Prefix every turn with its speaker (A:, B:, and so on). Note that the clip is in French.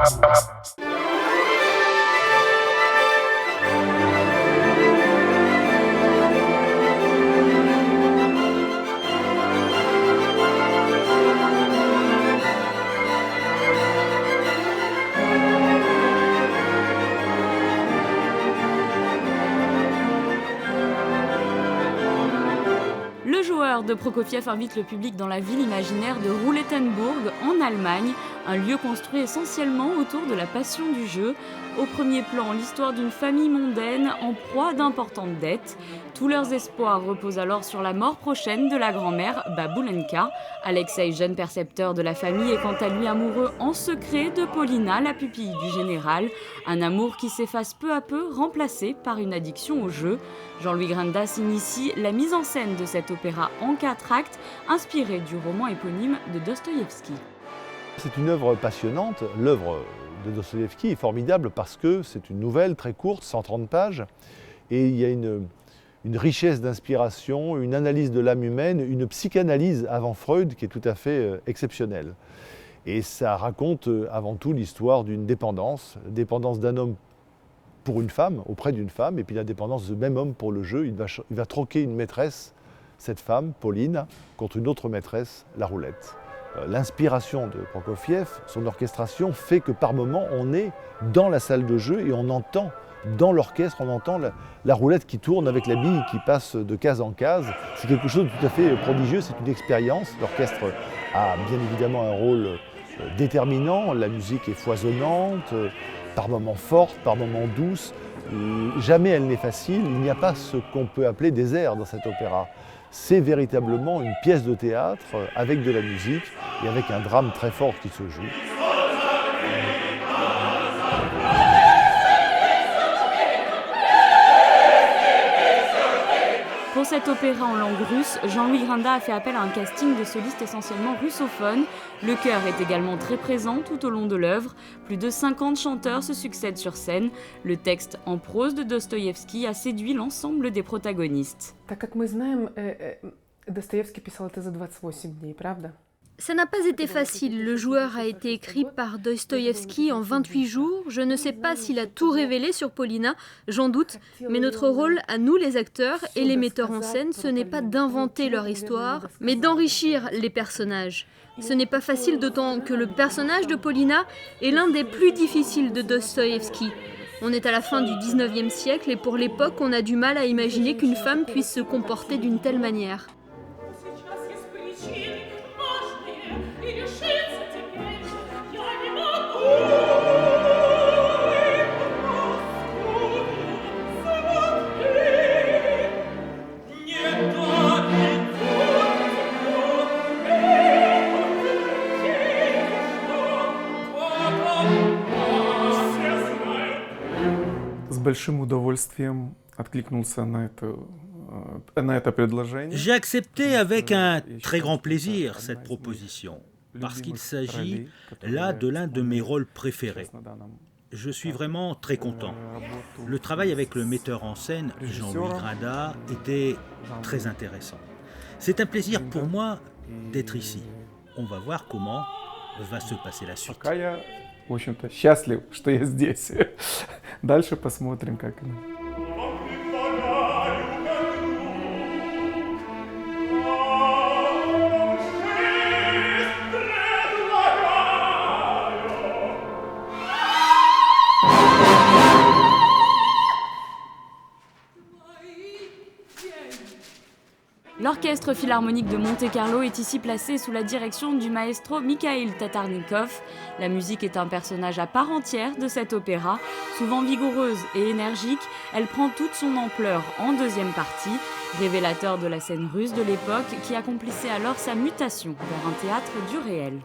A: Le joueur de Prokofiev invite le public dans la ville imaginaire de Roulettenbourg, en Allemagne, un lieu construit essentiellement autour de la passion du jeu. Au premier plan, l'histoire d'une famille mondaine en proie d'importantes dettes. Tous leurs espoirs reposent alors sur la mort prochaine de la grand-mère, Babulenka. Alexei, jeune percepteur de la famille, est quant à lui amoureux en secret de Paulina, la pupille du général. Un amour qui s'efface peu à peu, remplacé par une addiction au jeu. Jean-Louis Grindas initie la mise en scène de cet opéra en 4 actes, inspiré du roman éponyme de Dostoïevski.
B: C'est une œuvre passionnante. L'œuvre de Dostoïevski est formidable parce que c'est une nouvelle très courte, 130 pages, et il y a une richesse d'inspiration, une analyse de l'âme humaine, une psychanalyse avant Freud qui est tout à fait exceptionnelle. Et ça raconte avant tout l'histoire d'une dépendance d'un homme pour une femme, auprès d'une femme, et puis la dépendance de même homme pour le jeu. Il va troquer une maîtresse, cette femme, Pauline, contre une autre maîtresse, la roulette. L'inspiration de Prokofiev, son orchestration, fait que par moments on est dans la salle de jeu et on entend, dans l'orchestre, on entend la roulette qui tourne avec la bille qui passe de case en case. C'est quelque chose de tout à fait prodigieux, c'est une expérience. L'orchestre a bien évidemment un rôle déterminant, la musique est foisonnante, par moments forte, par moments douce. Jamais elle n'est facile, il n'y a pas ce qu'on peut appeler des airs dans cet opéra. C'est véritablement une pièce de théâtre avec de la musique et avec un drame très fort qui se joue.
A: Pour cet opéra en langue russe, Jean-Louis Grindas a fait appel à un casting de solistes essentiellement russophones. Le chœur est également très présent tout au long de l'œuvre. Plus de 50 chanteurs se succèdent sur scène. Le texte en prose de Dostoïevski a séduit l'ensemble des protagonistes.
C: Ça n'a pas été facile. Le joueur a été écrit par Dostoïevski en 28 jours. Je ne sais pas s'il a tout révélé sur Paulina, j'en doute. Mais notre rôle, à nous les acteurs et les metteurs en scène, ce n'est pas d'inventer leur histoire, mais d'enrichir les personnages. Ce n'est pas facile, d'autant que le personnage de Paulina est l'un des plus difficiles de Dostoïevski. On est à la fin du 19e siècle et pour l'époque, on a du mal à imaginer qu'une femme puisse se comporter d'une telle manière.
D: J'ai accepté avec un très grand plaisir cette proposition, parce qu'il s'agit là de l'un de mes rôles préférés. Je suis vraiment très content. Le travail avec le metteur en scène, Jean-Louis Grindas, était très intéressant. C'est un plaisir pour moi d'être ici. On va voir comment va se passer la suite.
E: В общем-то, счастлив, что я здесь. Дальше посмотрим, как оно.
A: L'Orchestre philharmonique de Monte-Carlo est ici placé sous la direction du maestro Mikhaïl Tatarnikov. La musique est un personnage à part entière de cet opéra. Souvent vigoureuse et énergique, elle prend toute son ampleur en deuxième partie, révélateur de la scène russe de l'époque qui accomplissait alors sa mutation vers un théâtre du réel.